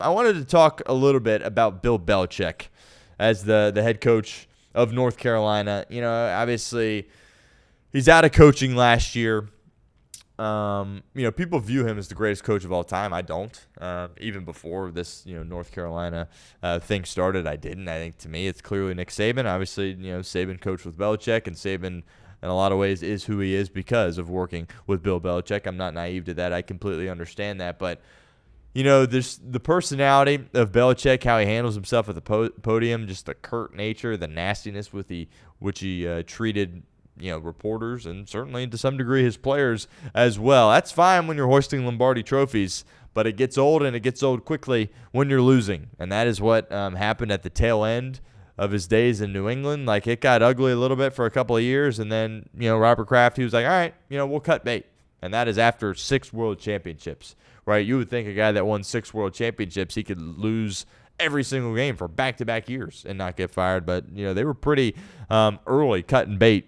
I wanted to talk a little bit about Bill Belichick as the head coach of North Carolina. Obviously, he's out of coaching last year. People view him as the greatest coach of all time. I don't. Even before this, North Carolina thing started, I didn't. I think to me, it's clearly Nick Saban. Obviously, Saban coached with Belichick, and Saban, in a lot of ways, is who he is because of working with Bill Belichick. I'm not naive to that. I completely understand that. But, there's the personality of Belichick, how he handles himself at the podium, just the curt nature, the nastiness with which he treated reporters and certainly to some degree his players as well. That's fine when you're hoisting Lombardi trophies, but it gets old, and it gets old quickly when you're losing. And that is what happened at the tail end of his days in New England. Like, it got ugly a little bit for a couple of years, and then, Robert Kraft, he was like, all right, we'll cut bait. And that is after 6 world championships, right? You would think a guy that won 6 world championships, he could lose every single game for back-to-back years and not get fired. But, they were pretty early cutting bait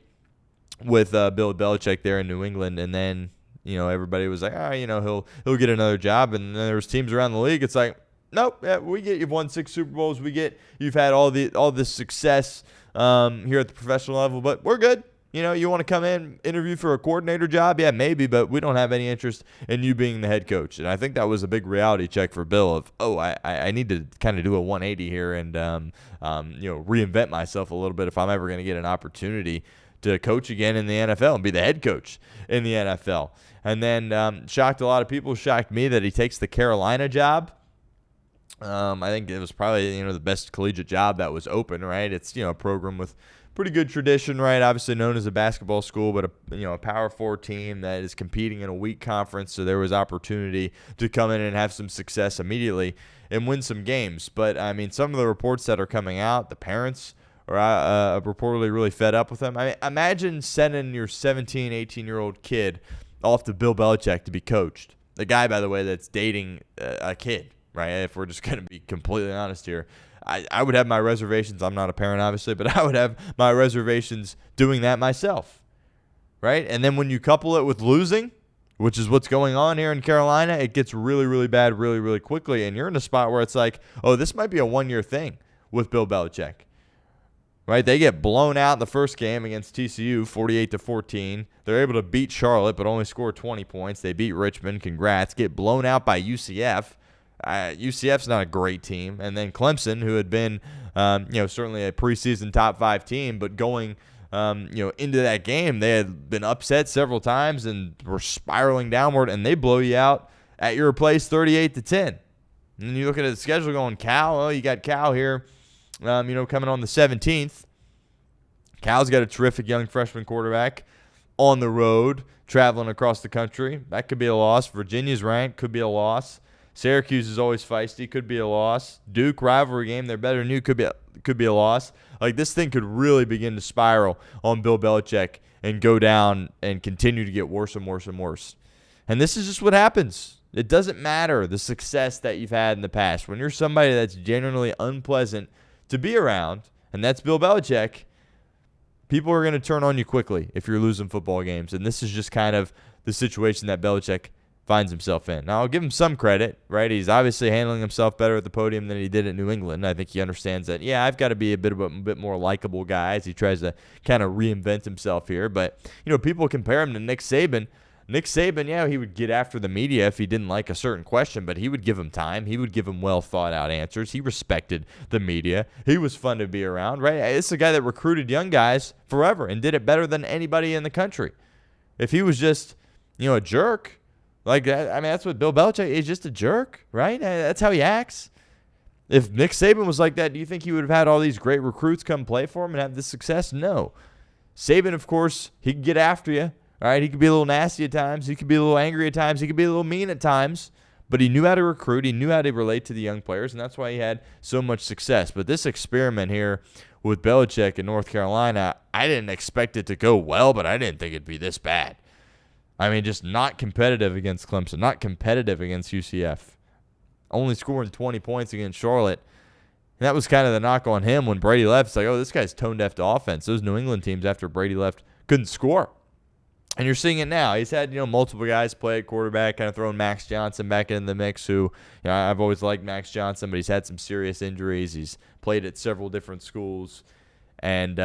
with Bill Belichick there in New England, and then everybody was like, he'll get another job, and then there was teams around the league. It's like, nope, yeah, we get you've won 6 Super Bowls, you've had all this success here at the professional level, but we're good. You want to come in, interview for a coordinator job? Yeah, maybe, but we don't have any interest in you being the head coach. And I think that was a big reality check for Bill of, I need to kind of do a 180 here and reinvent myself a little bit if I'm ever going to get an opportunity to coach again in the NFL and be the head coach in the NFL. And then shocked a lot of people, shocked me that he takes the Carolina job. I think it was probably, the best collegiate job that was open, right? It's, a program with pretty good tradition, right? Obviously known as a basketball school, but a Power 4 team that is competing in a weak conference. So there was opportunity to come in and have some success immediately and win some games. But, some of the reports that are coming out, the parents are reportedly really fed up with him. Imagine sending your 17, 18-year-old kid off to Bill Belichick to be coached. The guy, by the way, that's dating a kid, right? If we're just going to be completely honest here. I would have my reservations. I'm not a parent, obviously, but I would have my reservations doing that myself, right? And then when you couple it with losing, which is what's going on here in Carolina, it gets really, really bad really, really quickly, and you're in a spot where it's like, oh, this might be a one-year thing with Bill Belichick. Right, they get blown out in the first game against TCU, 48-14. They're able to beat Charlotte, but only score 20 points. They beat Richmond. Congrats. Get blown out by UCF. UCF's not a great team. And then Clemson, who had been, certainly a preseason top 5 team, but going, into that game, they had been upset several times and were spiraling downward, and they blow you out at your place 38-10. And then you look at the schedule going, Cal. Well, you got Cal here. Coming on the 17th. Cal's got a terrific young freshman quarterback on the road, traveling across the country. That could be a loss. Virginia's ranked, could be a loss. Syracuse is always feisty, could be a loss. Duke, rivalry game, they're better than you, could be a loss. Like, this thing could really begin to spiral on Bill Belichick and go down and continue to get worse and worse and worse. And this is just what happens. It doesn't matter the success that you've had in the past. When you're somebody that's genuinely unpleasant to be around, and that's Bill Belichick, people are going to turn on you quickly if you're losing football games. And this is just kind of the situation that Belichick finds himself in. Now, I'll give him some credit, right? He's obviously handling himself better at the podium than he did at New England. I think he understands that, I've got to be a bit more likable guy as he tries to kind of reinvent himself here. But, people compare him to Nick Saban. Nick Saban, he would get after the media if he didn't like a certain question, but he would give them time. He would give them well-thought-out answers. He respected the media. He was fun to be around, right? This is a guy that recruited young guys forever and did it better than anybody in the country. If he was just, a jerk, like that, that's what Bill Belichick is, just a jerk, right? That's how he acts. If Nick Saban was like that, do you think he would have had all these great recruits come play for him and have this success? No. Saban, of course, he can get after you. All right, he could be a little nasty at times. He could be a little angry at times. He could be a little mean at times. But he knew how to recruit. He knew how to relate to the young players, and that's why he had so much success. But this experiment here with Belichick in North Carolina, I didn't expect it to go well, but I didn't think it'd be this bad. Just not competitive against Clemson, not competitive against UCF. Only scoring 20 points against Charlotte. And that was kind of the knock on him when Brady left. It's like, oh, this guy's tone deaf to offense. Those New England teams after Brady left couldn't score. And you're seeing it now. He's had, multiple guys play at quarterback, kind of throwing Max Johnson back in the mix, who, I've always liked Max Johnson, but he's had some serious injuries. He's played at several different schools. And,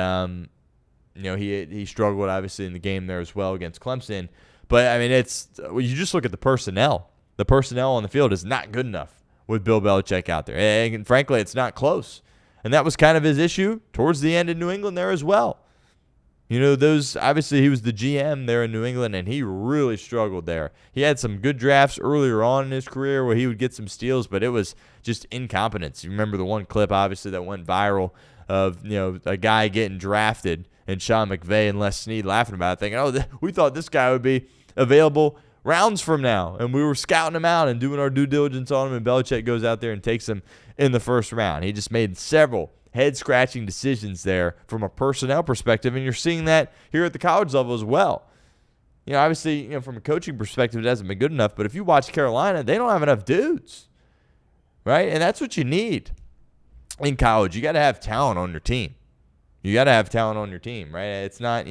he struggled, obviously, in the game there as well against Clemson. But, I mean, you just look at the personnel. The personnel on the field is not good enough with Bill Belichick out there. And frankly, it's not close. And that was kind of his issue towards the end in New England there as well. Obviously he was the GM there in New England, and he really struggled there. He had some good drafts earlier on in his career where he would get some steals, but it was just incompetence. You remember the one clip, obviously, that went viral of, a guy getting drafted and Sean McVay and Les Snead laughing about it, thinking, we thought this guy would be available rounds from now, and we were scouting him out and doing our due diligence on him, and Belichick goes out there and takes him in the first round. He just made several head-scratching decisions there from a personnel perspective, and you're seeing that here at the college level as well. Obviously, from a coaching perspective, it hasn't been good enough, but if you watch Carolina, they don't have enough dudes, right? And that's what you need in college. You got to have talent on your team. Right? It's not,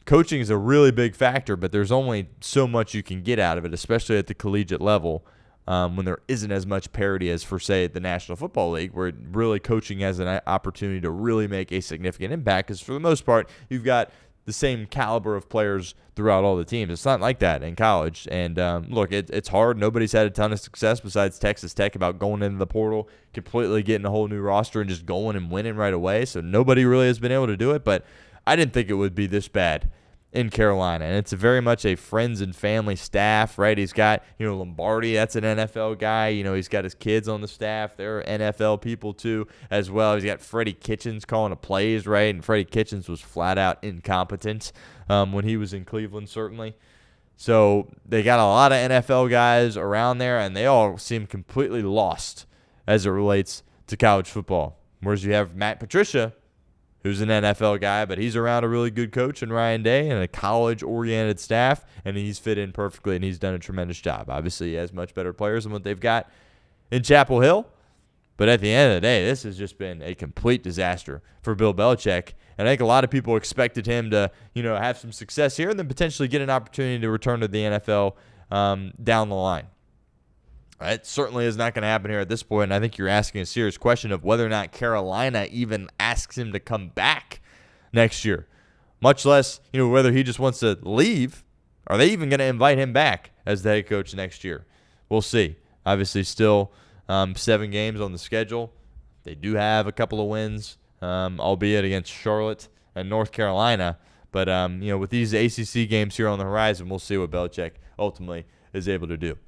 coaching is a really big factor, but there's only so much you can get out of it, especially at the collegiate level. When there isn't as much parity as for, say, the National Football League, where really coaching has an opportunity to really make a significant impact, because for the most part, you've got the same caliber of players throughout all the teams. It's not like that in college. And look, it's hard. Nobody's had a ton of success besides Texas Tech about going into the portal, completely getting a whole new roster and just going and winning right away. So nobody really has been able to do it, but I didn't think it would be this bad in Carolina, and it's very much a friends and family staff, right? He's got, Lombardi, that's an NFL guy. He's got his kids on the staff. They're NFL people too as well. He's got Freddie Kitchens calling the plays, right? And Freddie Kitchens was flat out incompetent when he was in Cleveland, certainly. So they got a lot of NFL guys around there, and they all seem completely lost as it relates to college football. Whereas you have Matt Patricia, who's an NFL guy, but he's around a really good coach in Ryan Day and a college-oriented staff, and he's fit in perfectly, and he's done a tremendous job. Obviously, he has much better players than what they've got in Chapel Hill, but at the end of the day, this has just been a complete disaster for Bill Belichick, and I think a lot of people expected him to, have some success here and then potentially get an opportunity to return to the NFL down the line. It certainly is not going to happen here at this point, and I think you're asking a serious question of whether or not Carolina even asks him to come back next year, much less, whether he just wants to leave. Are they even going to invite him back as the head coach next year? We'll see. Obviously, still 7 games on the schedule. They do have a couple of wins, albeit against Charlotte and North Carolina. But, with these ACC games here on the horizon, we'll see what Belichick ultimately is able to do.